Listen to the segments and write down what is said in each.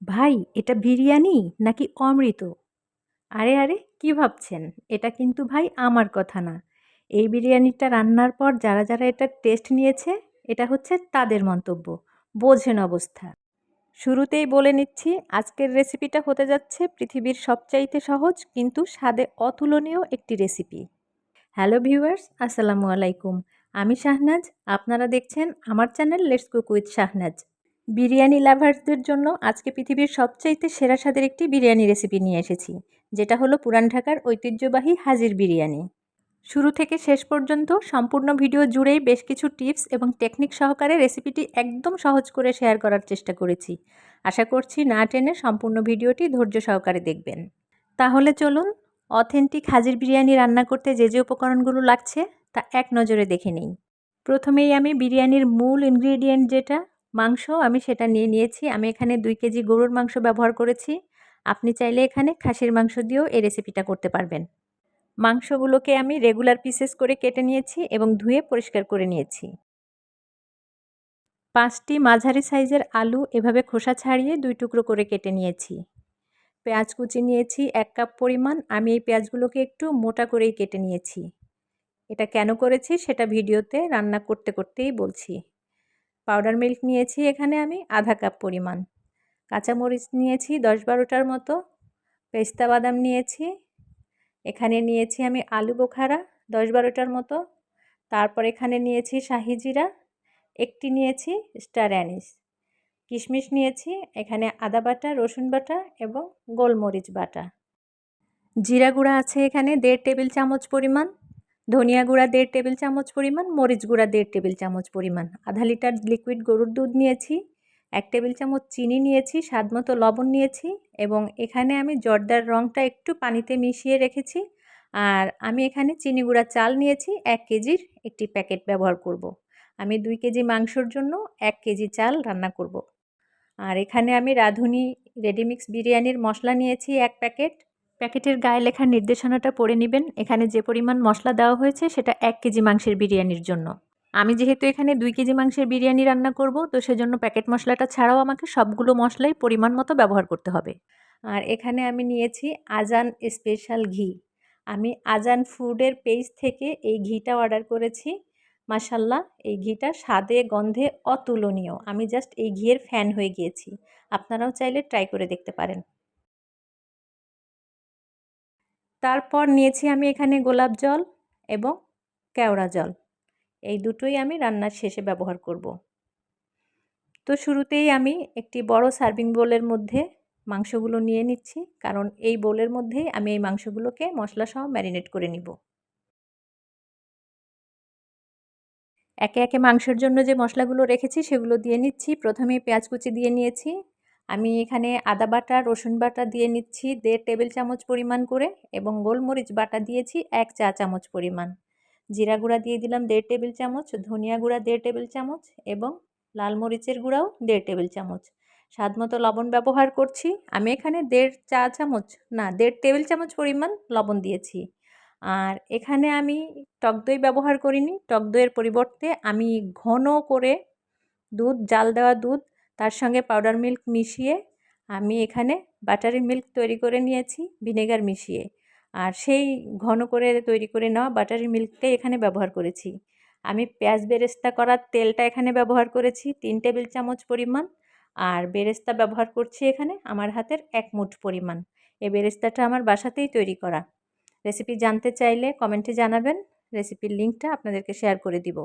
ভাই, এটা বিরিয়ানি নাকি অমৃত? আরে আরে, কি ভাবছেন? এটা কিন্তু ভাই আমার কথা না। এই বিরিয়ানিটা রান্নার পর যারা এটার টেস্ট নিয়েছে, এটা হচ্ছে তাদের মন্তব্য। বোঝেন অবস্থা। শুরুতেই বলে নিচ্ছি, আজকের রেসিপিটা হতে যাচ্ছে পৃথিবীর সবচাইতে সহজ কিন্তু স্বাদে অতুলনীয় একটি রেসিপি। হ্যালো ভিউয়ার্স, আসসালামু আলাইকুম। আমি শাহনাজ। আপনারা দেখছেন আমার channel let's cook with Shahnaz. Biryani লাভার্সদের জন্য আজকে পৃথিবীর সবচাইতে সেরা স্বাদের একটি বিরিয়ানি রেসিপি নিয়ে এসেছি, যেটা হলো পুরান ঢাকার ঐতিহ্যবাহী হাজির বিরিয়ানি। শুরু থেকে শেষ পর্যন্ত সম্পূর্ণ ভিডিও জুড়েই বেশ কিছু টিপস এবং টেকনিক সহকারে রেসিপিটি একদম সহজ করে শেয়ার করার চেষ্টা করেছি। আশা করছি না টেনে সম্পূর্ণ ভিডিওটি ধৈর্য সহকারে দেখবেন। তাহলে চলুন, অথেন্টিক হাজির বিরিয়ানি রান্না করতে যে যে উপকরণগুলো লাগছে তা এক নজরে দেখে নিই। প্রথমেই আমি বিরিয়ানির মূল ইনগ্রেডিয়েন্ট যেটা মাংস, আমি সেটা নিয়ে নিয়েছি। আমি এখানে 2 কেজি গরুর মাংস ব্যবহার করেছি। আপনি চাইলে এখানে খাসির মাংস দিয়েও এই রেসিপিটা করতে পারবেন। মাংসগুলোকে আমি রেগুলার পিসেস করে কেটে নিয়েছি এবং ধুয়ে পরিষ্কার করে নিয়েছি। 5টি মাঝারি সাইজের আলু এভাবে খোসা ছাড়িয়ে 2 টুকরো করে কেটে নিয়েছি। পেঁয়াজ কুচি নিয়েছি 1 কাপ পরিমাণ। আমি এই পেঁয়াজগুলোকে একটু মোটা করেই কেটে নিয়েছি। এটা কেন করেছি সেটা ভিডিওতে রান্না করতে করতেই বলছি। পাউডার মিল্ক নিয়েছি এখানে আমি আধা কাপ পরিমাণ। কাঁচামরিচ নিয়েছি 10-12টার মতো। পেস্তা বাদাম নিয়েছি। এখানে নিয়েছি আমি আলু বোখারা 10-12টার মতো। তারপর এখানে নিয়েছি শাহি জিরা, একটি নিয়েছি স্টার অ্যানিস। কিশমিশ নিয়েছি এখানে আদা বাটা, রসুন বাটা এবং গোলমরিচ বাটা। জিরা গুঁড়া আছে এখানে 1.5 টেবিল চামচ পরিমাণ। ধনিয়া গুঁড়া 1.5 টেবিল চামচ পরিমাণ, মরিচ গুঁড়া 1.5 টেবিল চামচ পরিমাণ। আধা লিটার লিকুইড গরুর দুধ নিয়েছি। 1 টেবিল চামচ চিনি নিয়েছি, স্বাদমতো লবণ নিয়েছি এবং এখানে আমি জর্দার রঙটা একটু পানিতে মিশিয়ে রেখেছি। আর আমি এখানে চিনি গুঁড়া চাল নিয়েছি 1 কেজির একটি প্যাকেট ব্যবহার করব। আমি 2 কেজি মাংসর জন্য 1 কেজি চাল রান্না করব। আর এখানে আমি রাঁধুনি রেডিমিক্স বিরিয়ানির মশলা নিয়েছি 1 প্যাকেট। প্যাকেটের গায়ে লেখা নির্দেশনাটা পড়ে নেবেন। এখানে যে পরিমাণ মশলা দেওয়া হয়েছে সেটা 1 কেজি মাংসের বিরিয়ানির জন্য। আমি যেহেতু এখানে 2 কেজি মাংসের বিরিয়ানি রান্না করব, তো সেজন্য প্যাকেট মশলাটা ছাড়াও আমাকে সবগুলো মশলাই পরিমাণ মতো ব্যবহার করতে হবে। আর এখানে আমি নিয়েছি আজান স্পেশাল ঘি। আমি আজান ফুডের পেজ থেকে এই ঘিটা অর্ডার করেছি। মাশাআল্লাহ, এই ঘিটা স্বাদে গন্ধে অতুলনীয়। আমি জাস্ট এই ঘিয়ের ফ্যান হয়ে গিয়েছি। আপনারাও চাইলে ট্রাই করে দেখতে পারেন। তারপর নিয়েছি আমি এখানে গোলাপ জল এবং কেওড়া জল। এই দুটোই আমি রান্নার শেষে ব্যবহার করব। তো শুরুতেই আমি একটি বড় সার্ভিং বোলের মধ্যে মাংসগুলো নিয়ে নিচ্ছি, কারণ এই বোলের মধ্যেই আমি এই মাংসগুলোকে মশলা সহ ম্যারিনেট করে নিব। একে একে মাংসের জন্য যে মশলাগুলো রেখেছি সেগুলো দিয়ে নিচ্ছি। প্রথমেই পেঁয়াজ কুচি দিয়ে নিয়েছি। আমি এখানে আদা বাটা, রসুন বাটা দিয়ে নিচ্ছি 1.5 টেবিল চামচ পরিমাণ করে এবং গোলমরিচ বাটা দিয়েছি 1 চা চামচ পরিমাণ। জিরা গুঁড়া দিয়ে দিলাম 1.5 টেবিল চামচ, ধনিয়া গুঁড়া 1.5 টেবিল চামচ এবং লাল মরিচের গুঁড়াও 1.5 টেবিল চামচ। স্বাদমতো লবণ ব্যবহার করছি। আমি এখানে 1.5 চা চামচ না 1.5 টেবিল চামচ পরিমাণ লবণ দিয়েছি। আর এখানে আমি টক দই ব্যবহার করিনি। টক দইয়ের পরিবর্তে আমি ঘন করে দুধ, জাল দেওয়া দুধ, তার সঙ্গে পাউডার মিল্ক মিশিয়ে আমি এখানে বাটারি মিল্ক তৈরি করে নিয়েছি ভিনেগার মিশিয়ে। আর সেই ঘন করে তৈরি করে নেওয়া বাটারি মিল্কটাই এখানে ব্যবহার করেছি। আমি পেঁয়াজ বেরেস্তা করার তেলটা এখানে ব্যবহার করেছি 3 টেবিল চামচ পরিমাণ। আর বেরেস্তা ব্যবহার করছি এখানে আমার হাতের 1 মুঠ পরিমাণ। এই বেরেস্তাটা আমার বাসাতেই তৈরি করা। রেসিপি জানতে চাইলে কমেন্টে জানাবেন। রেসিপির লিঙ্কটা আপনাদেরকে শেয়ার করে দিব।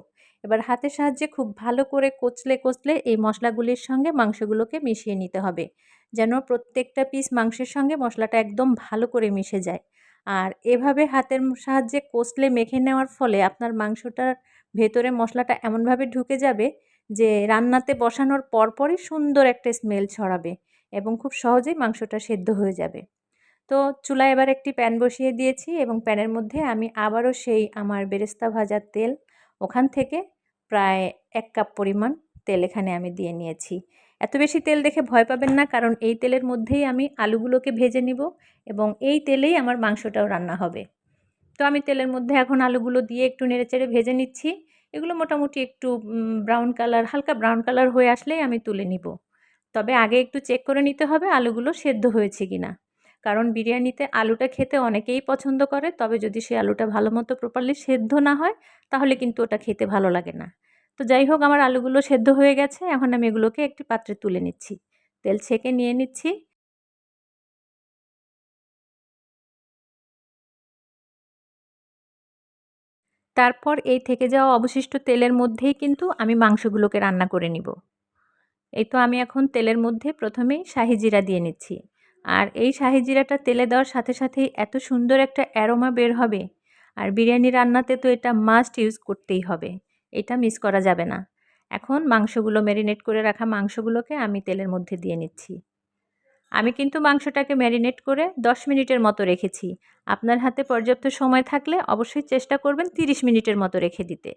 এবার হাতের সাহায্যে খুব ভালো করে কচলে এই মশলাগুলির সঙ্গে মাংসগুলোকে মিশিয়ে নিতে হবে, যেন প্রত্যেকটা পিস মাংসের সঙ্গে মশলাটা একদম ভালো করে মিশে যায়। আর এভাবে হাতের সাহায্যে কচলে মেখে নেওয়ার ফলে আপনার মাংসটার ভেতরে মশলাটা এমনভাবে ঢুকে যাবে যে রান্নাতে বসানোর পরপরই সুন্দর একটা স্মেল ছড়াবে এবং খুব সহজেই মাংসটা সেদ্ধ হয়ে যাবে। তো চুলায় এবার একটি প্যান বসিয়ে দিয়েছি এবং প্যানের মধ্যে আমি আবারও সেই আমার বেরেস্তা ভাজার তেল, ওখান থেকে প্রায় 1 কাপ পরিমাণ তেল এখানে আমি দিয়ে নিয়েছি। এত বেশি তেল দেখে ভয় পাবেন না, কারণ এই তেলের মধ্যেই আমি আলুগুলোকে ভেজে নিব এবং এই তেলেই আমার মাংসটাও রান্না হবে। তো আমি তেলের মধ্যে এখন আলুগুলো দিয়ে একটু নেড়েচেড়ে ভেজে নিচ্ছি। এগুলো মোটামুটি একটু ব্রাউন কালার, হালকা ব্রাউন কালার হয়ে আসলেই আমি তুলে নিব। তবে আগে একটু চেক করে নিতে হবে আলুগুলো সেদ্ধ হয়েছে কিনা, কারণ বিরিয়ানিতে আলুটা খেতে অনেকেই পছন্দ করে, তবে যদি সেই আলুটা ভালো মতো প্রপারলি সেদ্ধ না হয় তাহলে কিন্তু ওটা খেতে ভালো লাগে না। তো যাই হোক, আমার আলুগুলো সেদ্ধ হয়ে গেছে, এখন আমি এগুলোকে একটি পাত্রে তুলে নিচ্ছি, তেল ছেঁকে নিয়ে নিচ্ছি। তারপর এই থেকে যাওয়া অবশিষ্ট তেলের মধ্যেই কিন্তু আমি মাংসগুলোকে রান্না করে নিব। এই তো আমি এখন তেলের মধ্যে প্রথমেই শাহি জিরা দিয়ে নিচ্ছি। আর এই শাহি জিরাটা তেলে দেওয়ার সাথে সাথেই এত সুন্দর একটা অ্যারোমা বের হবে। আর বিরিয়ানি রান্নাতে তো এটা মাস্ট ইউজ করতেই হবে, এটা মিস করা যাবে না। এখন মাংসগুলো ম্যারিনেট করে রাখা মাংসগুলোকে আমি তেলের মধ্যে দিয়ে নিচ্ছি। আমি কিন্তু মাংসটাকে ম্যারিনেট করে 10 মিনিটের মতো রেখেছি। আপনার হাতে পর্যাপ্ত সময় থাকলে অবশ্যই চেষ্টা করবেন 30 মিনিটের মতো রেখে দিতে।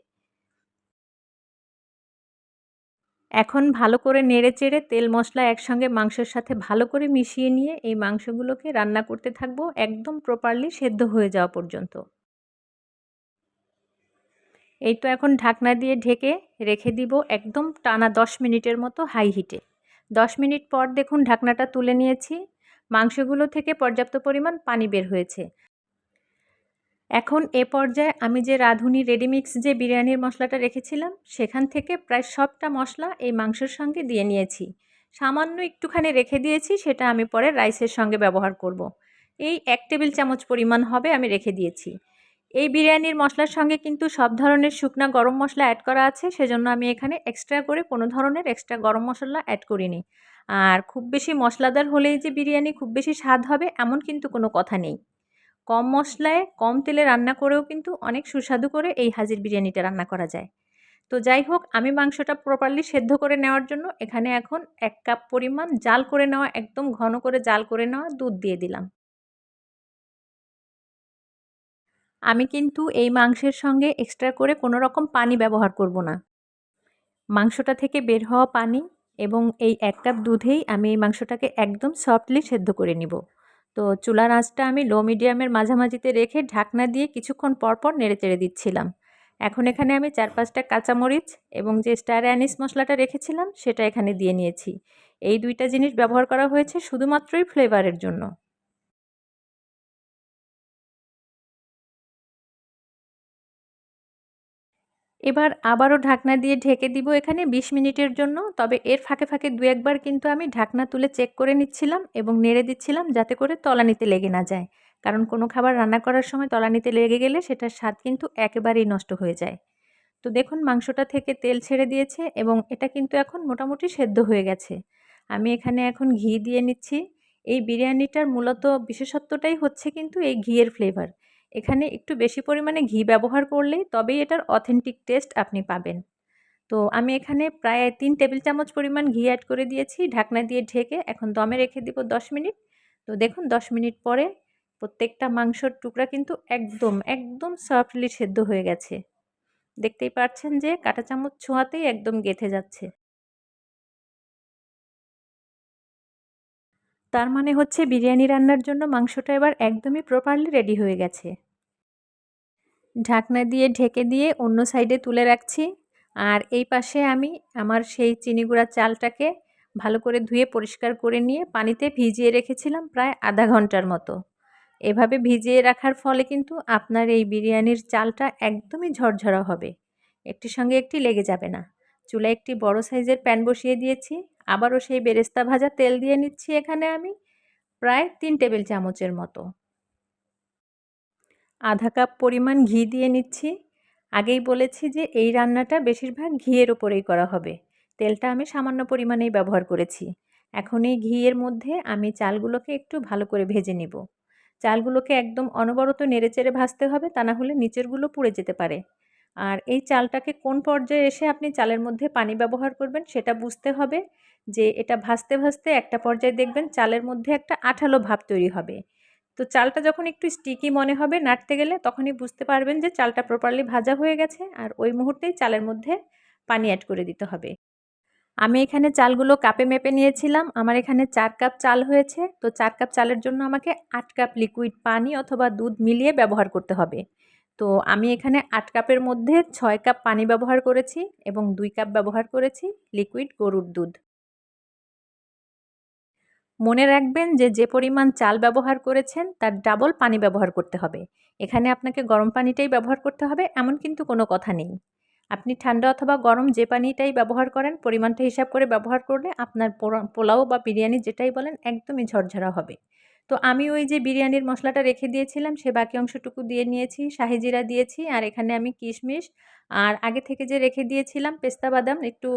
এখন ভালো করে নেড়েচেড়ে তেল মশলা একসঙ্গে মাংসের সাথে ভালো করে মিশিয়ে নিয়ে এই মাংসগুলোকে রান্না করতে থাকবো একদম প্রপারলি সেদ্ধ হয়ে যাওয়া পর্যন্ত। এই তো এখন ঢাকনা দিয়ে ঢেকে রেখে দিব একদম টানা 10 মিনিটের মতো হাই হিটে। 10 মিনিট পর দেখুন ঢাকনাটা তুলে নিয়েছি। মাংসগুলো থেকে পর্যাপ্ত পরিমাণ পানি বের হয়েছে। এখন এ পর্যায়ে আমি যে রাঁধুনি রেডিমিক্স যে বিরিয়ানির মশলাটা রেখেছিলাম সেখান থেকে প্রায় সবটা মশলা এই মাংসের সঙ্গে দিয়ে নিয়েছি। সামান্য একটুখানি রেখে দিয়েছি, সেটা আমি পরে রাইসের সঙ্গে ব্যবহার করব। এই 1 টেবিল চামচ পরিমাণ হবে আমি রেখে দিয়েছি। এই বিরিয়ানির মশলার সঙ্গে কিন্তু সব ধরনের শুকনা গরম মশলা অ্যাড করা আছে, সেজন্য আমি এখানে এক্সট্রা করে কোনো ধরনের এক্সট্রা গরম মশলা অ্যাড করিনি। আর খুব বেশি মশলাদার হলেই যে বিরিয়ানি খুব বেশি স্বাদ হবে এমন কিন্তু কোনো কথা নেই। কম মশলায় কম তেলে রান্না করেও কিন্তু অনেক সুস্বাদু করে এই হাজির বিরিয়ানিটা রান্না করা যায়। তো যাই হোক, আমি মাংসটা প্রপারলি সেদ্ধ করে নেওয়ার জন্য এখানে এখন 1 কাপ পরিমাণ জাল করে নেওয়া, একদম ঘন করে জাল করে নেওয়া দুধ দিয়ে দিলাম। আমি কিন্তু এই মাংসের সঙ্গে এক্সট্রা করে কোনো রকম পানি ব্যবহার করব না। মাংসটা থেকে বের হওয়া পানি এবং এই 1 কাপ দুধেই আমি এই মাংসটাকে একদম সফটলি সেদ্ধ করে নিব। তো চুলার আঁচটা আমি লো মিডিয়ামের মাঝামাঝিতে রেখে ঢাকনা দিয়ে কিছুক্ষণ পর পর নেড়েচেড়ে দিচ্ছিলাম। এখন এখানে আমি 4-5টা কাঁচামরিচ এবং যে স্টার অ্যানিস মশলাটা রেখেছিলাম সেটা এখানে দিয়ে নিয়েছি। এই 2টা জিনিস ব্যবহার করা হয়েছে শুধুমাত্রই ফ্লেভারের জন্য। এবার আবারও ঢাকনা দিয়ে ঢেকে দিব এখানে 20 মিনিটের জন্য। তবে এর ফাঁকে ফাঁকে 2-1 বার কিন্তু আমি ঢাকনা তুলে চেক করে নিচ্ছিলাম এবং নেড়ে দিচ্ছিলাম যাতে করে তলানিতে লেগে না যায়। কারণ কোনো খাবার রান্না করার সময় তলানিতে লেগে গেলে সেটার স্বাদ কিন্তু একেবারেই নষ্ট হয়ে যায়। তো দেখুন মাংসটা থেকে তেল ছেড়ে দিয়েছে এবং এটা কিন্তু এখন মোটামুটি সেদ্ধ হয়ে গেছে। আমি এখানে এখন ঘি দিয়ে নিচ্ছি। এই বিরিয়ানিটার মূলত বিশেষত্বটাই হচ্ছে কিন্তু এই ঘিয়ের ফ্লেভার। এখানে একটু বেশি পরিমাণে ঘি ব্যবহার করলেই তবেই এটার অথেন্টিক টেস্ট আপনি পাবেন। তো আমি এখানে প্রায় 3 টেবিল চামচ পরিমাণ ঘি অ্যাড করে দিয়েছি। ঢাকনা দিয়ে ঢেকে এখন দমে রেখে দিব 10 মিনিট। তো দেখুন 10 মিনিট পরে প্রত্যেকটা মাংসর টুকরা কিন্তু একদম সফটলি সেদ্ধ হয়ে গেছে। দেখতেই পাচ্ছেন যে কাঁটা চামচ ছোঁয়াতেই একদম গেঁথে যাচ্ছে। তার মানে হচ্ছে বিরিয়ানি রান্নার জন্য মাংসটা এবার একদমই প্রপারলি রেডি হয়ে গেছে। ঢাকনা দিয়ে ঢেকে দিয়ে অন্য সাইডে তুলে রাখছি। আর এই পাশে আমি আমার সেই চিনি গুঁড়ার চালটাকে ভালো করে ধুয়ে পরিষ্কার করে নিয়ে পানিতে ভিজিয়ে রেখেছিলাম প্রায় আধা ঘন্টার মতো। এভাবে ভিজিয়ে রাখার ফলে কিন্তু আপনার এই বিরিয়ানির চালটা একদমই ঝরঝরা হবে, একটির সঙ্গে একটি লেগে যাবে না। চুলায় একটি বড় সাইজের প্যান বসিয়ে দিয়েছি। আবারও সেই বেরেস্তা ভাজা তেল দিয়ে নিচ্ছি এখানে আমি প্রায় 3 টেবিল চামচের মতো। আধা কাপ পরিমাণ ঘি দিয়ে নিচ্ছি। আগেই বলেছি যে এই রান্নাটা বেশিরভাগ ঘিয়ের ওপরেই করা হবে। তেলটা আমি সামান্য পরিমাণেই ব্যবহার করেছি। এখন এই ঘিয়ের মধ্যে আমি চালগুলোকে একটু ভালো করে ভেজে নিব। চালগুলোকে একদম অনবরত নেড়েচেড়ে ভাজতে হবে, তা না হলে নিচেরগুলো পুড়ে যেতে পারে। আর এই চালটাকে কোন পর্যায়ে এসে আপনি চালের মধ্যে পানি ব্যবহার করবেন সেটা বুঝতে হবে, যে এটা ভাজতে ভাজতে একটা পর্যায়ে দেখবেন চালের মধ্যে একটা আঠালো ভাব তৈরি হবে। তো চালটা যখন একটু স্টিকি মনে হবে নাড়তে গেলে, তখনই বুঝতে পারবেন যে চালটা প্রপারলি ভাজা হয়ে গেছে, আর ওই মুহূর্তেই চালের মধ্যে পানি অ্যাড করে দিতে হবে। আমি এখানে চালগুলো কাপে মেপে নিয়েছিলাম। আমার এখানে 4 কাপ চাল হয়েছে। তো 4 কাপ চালের জন্য আমাকে 8 কাপ লিকুইড পানি অথবা দুধ মিলিয়ে ব্যবহার করতে হবে। তো আমি এখানে 8 কাপের মধ্যে 6 কাপ পানি ব্যবহার করেছি এবং 2 কাপ ব্যবহার করেছি লিকুইড গরুর দুধ। মনে রাখবেন যে যে পরিমাণ চাল ব্যবহার করেছেন তার ডাবল পানি ব্যবহার করতে হবে। এখানে আপনাকে গরম পানিটাই ব্যবহার করতে হবে এমন কিন্তু কোনো কথা নেই। আপনি ঠান্ডা অথবা গরম যে পানিটাই ব্যবহার করেন পরিমাণটা হিসাব করে ব্যবহার করলে আপনার পোলাও বা বিরিয়ানি যেটাই বলেন একদমই ঝরঝরা হবে। তো আমি ওই যে বিরিয়ানির মশলাটা রেখে দিয়েছিলাম সে বাকি অংশটুকু দিয়ে নিয়েছি, শাহি জিরা দিয়েছি আর এখানে আমি কিশমিশ আর আগে থেকে যে রেখে দিয়েছিলাম পেস্তা বাদাম একটু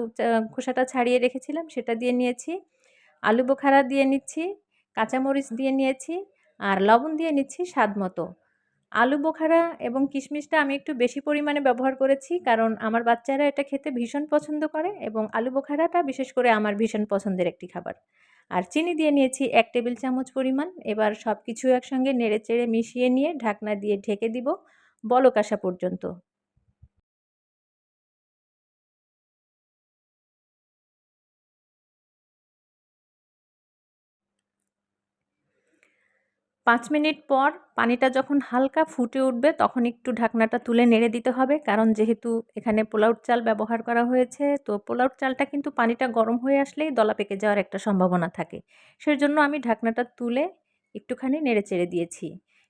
খোসাটা ছাড়িয়ে রেখেছিলাম সেটা দিয়ে নিয়েছি। আলু বোখারা দিয়ে নিচ্ছি, কাঁচামরিচ দিয়ে নিয়েছি আর লবণ দিয়ে নিচ্ছি স্বাদ মতো। আলু বোখারা এবং কিশমিশটা আমি একটু বেশি পরিমাণে ব্যবহার করেছি কারণ আমার বাচ্চারা এটা খেতে ভীষণ পছন্দ করে এবং আলু বোখারাটা বিশেষ করে আমার ভীষণ পছন্দের একটি খাবার। আর চিনি দিয়ে নিয়েছি 1 টেবিল চামচ পরিমাণ। এবার সব কিছু একসঙ্গে নেড়েচেড়ে মিশিয়ে নিয়ে ঢাকনা দিয়ে ঢেকে দিব বলক আসা পর্যন্ত। ৫ মিনিট পর পানিটা যখন হালকা ফুটে উঠবে তখন একটু ঢাকনাটা তুলে নেড়ে দিতে হবে কারণ যেহেতু এখানে পোলাওর চাল ব্যবহার করা হয়েছে তো পোলাওর চালটা কিন্তু পানিটা গরম হয়ে আসলেই দলা পেকে যাওয়ার একটা সম্ভাবনা থাকে। সেজন্য আমি ঢাকনাটা তুলে একটুখানি নেড়ে চেড়ে দিয়েছি।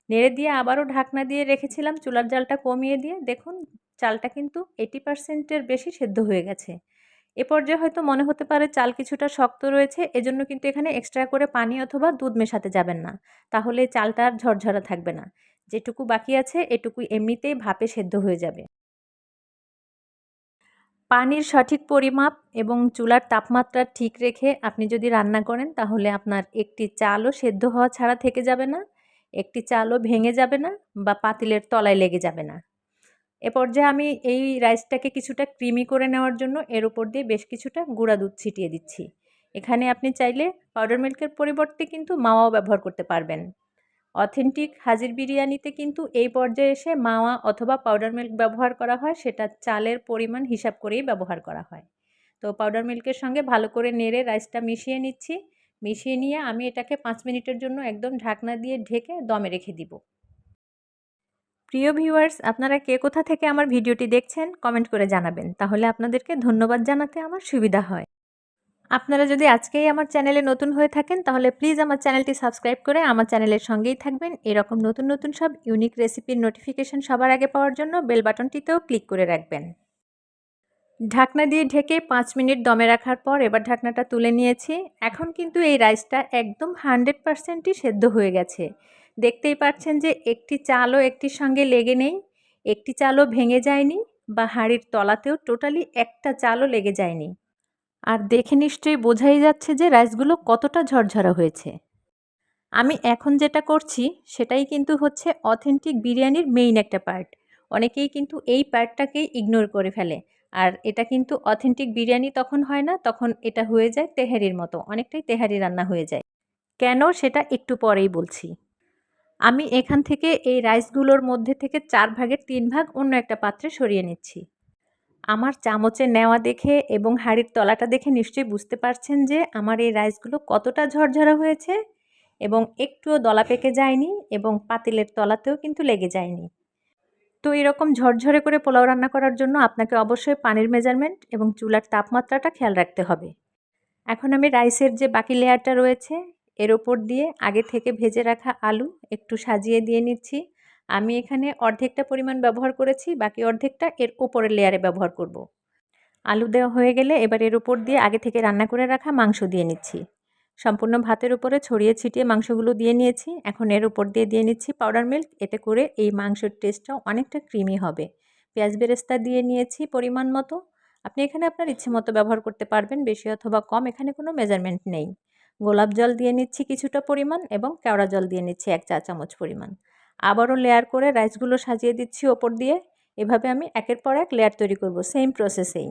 নেড়ে দিয়ে আবারও ঢাকনা দিয়ে রেখেছিলাম চুলার জালটা কমিয়ে দিয়ে। দেখুন চালটা কিন্তু 80% এর বেশি সেদ্ধ হয়ে গেছে। এ পর্যায়ে হয়তো মনে হতে পারে চাল কিছুটা শক্ত রয়েছে, এজন্য কিন্তু এখানে এক্সট্রা করে পানি অথবা দুধ মেশাতে যাবেন না। তাহলে চালটা আর ঝরঝরা থাকবে না। যেটুকু বাকি আছে এটুকু এমনিতেই ভাপে সেদ্ধ হয়ে যাবে। পানির সঠিক পরিমাপ এবং চুলার তাপমাত্রা ঠিক রেখে আপনি যদি রান্না করেন তাহলে আপনার একটি চালও সেদ্ধ হওয়া ছাড়া থেকে যাবে না, একটি চালও ভেঙে যাবে না বা পাতিলের তলায় লেগে যাবে না। এ পর্যায়ে আমি এই রাইসটাকে কিছুটা ক্রিমি করে নেওয়ার জন্য এর উপর দিয়ে বেশ কিছুটা গুঁড়া দুধ ছিটিয়ে দিচ্ছি। এখানে আপনি চাইলে পাউডার মিল্কের পরিবর্তে কিন্তু মাওয়াও ব্যবহার করতে পারবেন। অথেন্টিক হাজির বিরিয়ানিতে কিন্তু এই পর্যায়ে এসে মাওয়া অথবা পাউডার মিল্ক ব্যবহার করা হয়, সেটা চালের পরিমাণ হিসাব করেই ব্যবহার করা হয়। তো পাউডার মিল্কের সঙ্গে ভালো করে নেড়ে রাইসটা মিশিয়ে নিচ্ছি। মিশিয়ে নিয়ে আমি এটাকে 5 মিনিটের জন্য একদম ঢাকনা দিয়ে ঢেকে দমে রেখে দিব। প্রিয় ভিউয়ার্স, আপনারা কে কোথা থেকে আমার ভিডিওটি দেখছেন কমেন্ট করে জানাবেন। তাহলে আপনাদেরকে ধন্যবাদ জানাতে আমার সুবিধা হয়। আপনারা যদি আজকেই আমার চ্যানেলে নতুন হয়ে থাকেন তাহলে প্লিজ আমার চ্যানেলটি সাবস্ক্রাইব করে আমার চ্যানেলের সঙ্গেই থাকবেন। এরকম নতুন নতুন সব ইউনিক রেসিপির নোটিফিকেশন সবার আগে পাওয়ার জন্য বেল বাটনটিতেও ক্লিক করে রাখবেন। ঢাকনা দিয়ে ঢেকে 5 মিনিট দমে রাখার পর এবার ঢাকনাটা তুলে নিয়েছি। এখন কিন্তু এই রাইসটা একদম 100%ই সেদ্ধ হয়ে গেছে। দেখতেই পাচ্ছেন যে একটি চালও একটির সঙ্গে লেগে নেই, একটি চালও ভেঙে যায়নি বা হাঁড়ির তলাতেও টোটালি একটা চালও লেগে যায়নি। আর দেখে নিশ্চয়ই বোঝাই যাচ্ছে যে রাইসগুলো কতটা ঝরঝরা হয়েছে। আমি এখন যেটা করছি সেটাই কিন্তু হচ্ছে অথেন্টিক বিরিয়ানির মেইন একটা পার্ট। অনেকেই কিন্তু এই পার্টটাকেই ইগনোর করে ফেলে। আর এটা কিন্তু অথেন্টিক বিরিয়ানি তখন হয় না, তখন এটা হয়ে যায় তেহারির মতো। অনেকটাই তেহারি রান্না হয়ে যায়। কেন সেটা একটু পরেই বলছি। আমি এখান থেকে এই রাইসগুলোর মধ্যে থেকে 4 ভাগের 3 ভাগ অন্য একটা পাত্রে সরিয়ে নিচ্ছি। আমার চামচে নেওয়া দেখে এবং হাঁড়ির তলাটা দেখে নিশ্চয়ই বুঝতে পারছেন যে আমার এই রাইসগুলো কতটা ঝরঝরা হয়েছে এবং একটুও দলা পেকে যায়নি এবং পাতিলের তলাতেও কিন্তু লেগে যায়নি। তো এরকম ঝরঝরে করে পোলাও রান্না করার জন্য আপনাকে অবশ্যই পানির মেজারমেন্ট এবং চুলার তাপমাত্রাটা খেয়াল রাখতে হবে। এখন আমি রাইসের যে বাকি লেয়ারটা রয়েছে এর ওপর দিয়ে আগে থেকে ভেজে রাখা আলু একটু সাজিয়ে দিয়ে নিচ্ছি। আমি এখানে অর্ধেকটা পরিমাণ ব্যবহার করেছি, বাকি অর্ধেকটা এর উপরের লেয়ারে ব্যবহার করব। আলু দেওয়া হয়ে গেলে এবার এর উপর দিয়ে আগে থেকে রান্না করে রাখা মাংস দিয়ে নিচ্ছি। সম্পূর্ণ ভাতের উপরে ছড়িয়ে ছিটিয়ে মাংসগুলো দিয়ে নিয়েছি। এখন এর উপর দিয়ে নিচ্ছি পাউডার মিল্ক। এতে করে এই মাংসের টেস্টটা অনেকটা ক্রিমি হবে। পেঁয়াজ বেরেস্তা দিয়ে নিয়েছি পরিমাণ মতো। আপনি এখানে আপনার ইচ্ছে মতো ব্যবহার করতে পারবেন, বেশি অথবা কম, এখানে কোনো মেজারমেন্ট নেই। গোলাপ জল দিয়ে নিচ্ছি কিছুটা পরিমাণ এবং কেওড়া জল দিয়ে নিচ্ছি 1 চা চামচ পরিমাণ। আবারও লেয়ার করে রাইসগুলো সাজিয়ে দিচ্ছি ওপর দিয়ে। এভাবে আমি একের পর এক লেয়ার তৈরি করব সেম প্রসেসেই।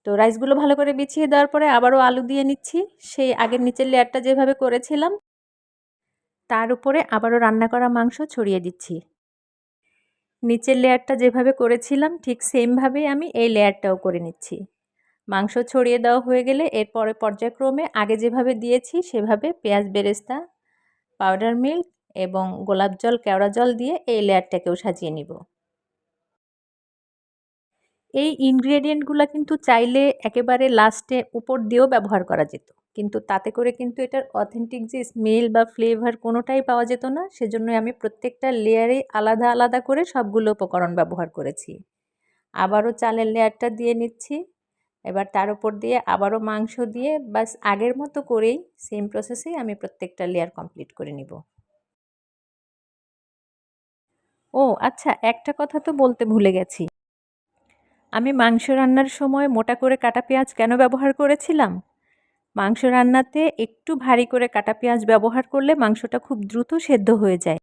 তো রাইসগুলো ভালো করে বিছিয়ে দেওয়ার পরে আবারও আলু দিয়ে নিচ্ছি। সেই আগের নিচের লেয়ারটা যেভাবে করেছিলাম তার উপরে আবারও রান্না করা মাংস ছড়িয়ে দিচ্ছি। নিচের লেয়ারটা যেভাবে করেছিলাম ঠিক সেমভাবেই আমি এই লেয়ারটাও করে নিচ্ছি। মাংস ছড়িয়ে দেওয়া হয়ে গেলে এরপরে পর্যায়ক্রমে আগে যেভাবে দিয়েছি সেভাবে পেঁয়াজ বেরেস্তা, পাউডার মিল্ক এবং গোলাপ জল, কেওড়া জল দিয়ে এই লেয়ারটাকেও সাজিয়ে নিব। এই ইনগ্রেডিয়েন্টগুলো কিন্তু চাইলে একেবারে লাস্টে উপর দিয়েও ব্যবহার করা যেত, কিন্তু তাতে করে কিন্তু এটার অথেন্টিক যে স্মেল বা ফ্লেভার কোনোটাই পাওয়া যেত না। সেজন্যই আমি প্রত্যেকটা লেয়ারে আলাদা আলাদা করে সবগুলো উপকরণ ব্যবহার করেছি। আবারও চালের লেয়ারটা দিয়ে নিচ্ছি। এবার তার উপর দিয়ে আবারও মাংস দিয়ে বাস আগের মতো করেই সেম প্রসেসেই আমি প্রত্যেকটা লেয়ার কমপ্লিট করে নিব। ও আচ্ছা, একটা কথা তো বলতে ভুলে গেছি। আমি মাংস রান্নার সময় মোটা করে কাটা পেঁয়াজ কেন ব্যবহার করেছিলাম? মাংস রান্নাতে একটু ভারী করে কাটা পেঁয়াজ ব্যবহার করলে মাংসটা খুব দ্রুত সেদ্ধ হয়ে যায়।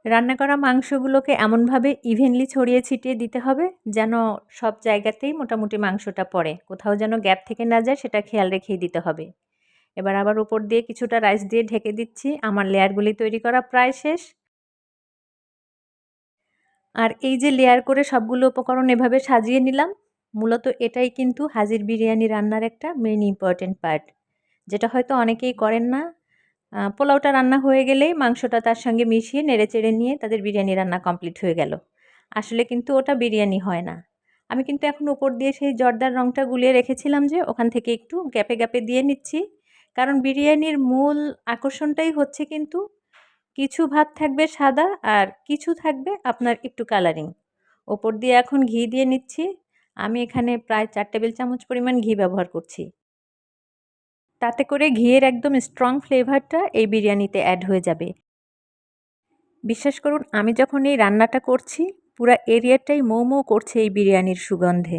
রান্না করা মাংসগুলোকে এমনভাবে ইভেনলি ছড়িয়ে ছিটিয়ে দিতে হবে যেন সব জায়গাতেই মোটামুটি মাংসটা পড়ে, কোথাও যেন গ্যাপ থেকে না যায় সেটা খেয়াল রেখেই দিতে হবে। এবার আবার উপর দিয়ে কিছুটা রাইস দিয়ে ঢেকে দিচ্ছি। আমার লেয়ারগুলি তৈরি করা প্রায় শেষ। আর এই যে লেয়ার করে সবগুলো উপকরণ এভাবে সাজিয়ে নিলাম, মূলত এটাই কিন্তু হাজির বিরিয়ানি রান্নার একটা মেইন ইম্পর্টেন্ট পার্ট, যেটা হয়তো অনেকেই করেন না। পোলাওটা রান্না হয়ে গেলেই মাংসটা তার সঙ্গে মিশিয়ে নেড়েচেড়ে নিয়ে তাদের বিরিয়ানি রান্না কমপ্লিট হয়ে গেল। আসলে কিন্তু ওটা বিরিয়ানি হয় না। আমি কিন্তু এখন উপর দিয়ে সেই জর্দার রঙটা গুলিয়ে রেখেছিলাম যে ওখান থেকে একটু গ্যাপে গ্যাপে দিয়ে নিচ্ছি, কারণ বিরিয়ানির মূল আকর্ষণটাই হচ্ছে কিন্তু কিছু ভাত থাকবে সাদা আর কিছু থাকবে আপনার একটু কালারিং। ওপর দিয়ে এখন ঘি দিয়ে নিচ্ছি। আমি এখানে প্রায় 4 টেবিল চামচ পরিমাণ ঘি ব্যবহার করছি। তাতে করে ঘিয়ের একদম স্ট্রং ফ্লেভারটা এই বিরিয়ানিতে অ্যাড হয়ে যাবে। বিশ্বাস করুন, আমি যখন এই রান্নাটা করছি পুরা এরিয়াটাই মৌ মৌ করছে এই বিরিয়ানির সুগন্ধে।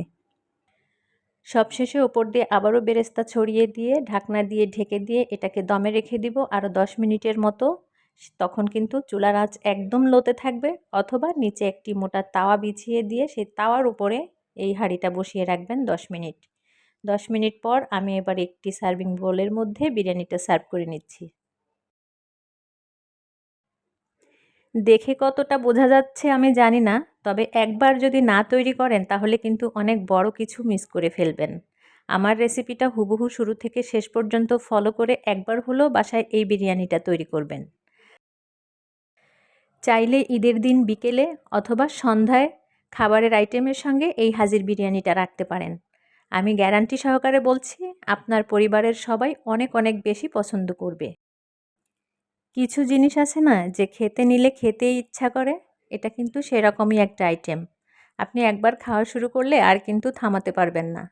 সবশেষে ওপর দিয়ে আবারও বেরেস্তা ছড়িয়ে দিয়ে ঢাকনা দিয়ে ঢেকে দিয়ে এটাকে দমে রেখে দিব আরও 10 মিনিটের মতো। তখন কিন্তু চুলার আঁচ একদম লোতে থাকবে, অথবা নিচে একটি মোটা তাওয়া বিছিয়ে দিয়ে সেই তাওয়ার উপরে এই হাঁড়িটা বসিয়ে রাখবেন 10 মিনিট। 10 মিনিট পর আমি এবার একটি সার্ভিং বোলের মধ্যে বিরিয়ানিটা সার্ভ করে নিচ্ছি। দেখে কতটা বোঝা যাচ্ছে আমি জানি না, তবে একবার যদি না তৈরি করেন তাহলে কিন্তু অনেক বড় কিছু মিস করে ফেলবেন। আমার রেসিপিটা হুবহু শুরু থেকে শেষ পর্যন্ত ফলো করে একবার হলেও বাসায় এই বিরিয়ানিটা তৈরি করবেন। চাইলে ঈদের দিন বিকেলে অথবা সন্ধ্যায় খাবারের আইটেমের সঙ্গে এই হাজির বিরিয়ানিটা রাখতে পারেন। আমি গ্যারান্টি সহকারে বলছি, আপনার পরিবারের সবাই অনেক অনেক বেশি পছন্দ করবে। কিছু জিনিস আছে না যে খেতে নিলে খেতেই ইচ্ছা করে, এটা কিন্তু সেরকমই একটা আইটেম। আপনি একবার খাওয়া শুরু করলে আর কিন্তু থামাতে পারবেন না।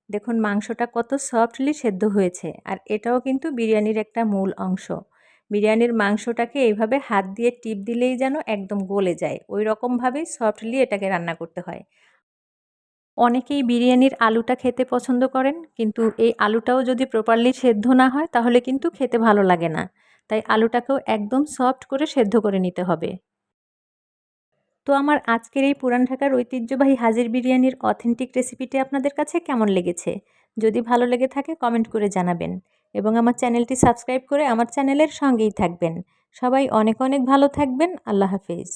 দেখুন মাংসটা কত সফটলি সেদ্ধ হয়েছে, আর এটাও কিন্তু বিরিয়ানির একটা মূল অংশ। বিরিয়ানির মাংসটাকে এইভাবে হাত দিয়ে টিপ দিলেই যেন একদম গলে যায়, ওই রকমভাবেই সফটলি এটাকে রান্না করতে হয়। অনেকেই বিরিয়ানির আলুটা খেতে পছন্দ করেন, কিন্তু এই আলুটাও যদি প্রপারলি সেদ্ধ না হয় তাহলে কিন্তু খেতে ভালো লাগে না। তাই আলুটাকেও একদম সফট করে সেদ্ধ করে নিতে হবে। তো আমার আজকের এই পুরান ঢাকার ঐতিহ্যবাহী হাজির বিরিয়ানির অথেন্টিক রেসিপিটি আপনাদের কাছে কেমন লেগেছে? যদি ভালো লেগে থাকে কমেন্ট করে জানাবেন, এবং আমার চ্যানেলটি সাবস্ক্রাইব করে আমার চ্যানেলের সঙ্গেই থাকবেন। সবাই অনেক অনেক ভালো থাকবেন। আল্লাহ হাফেজ।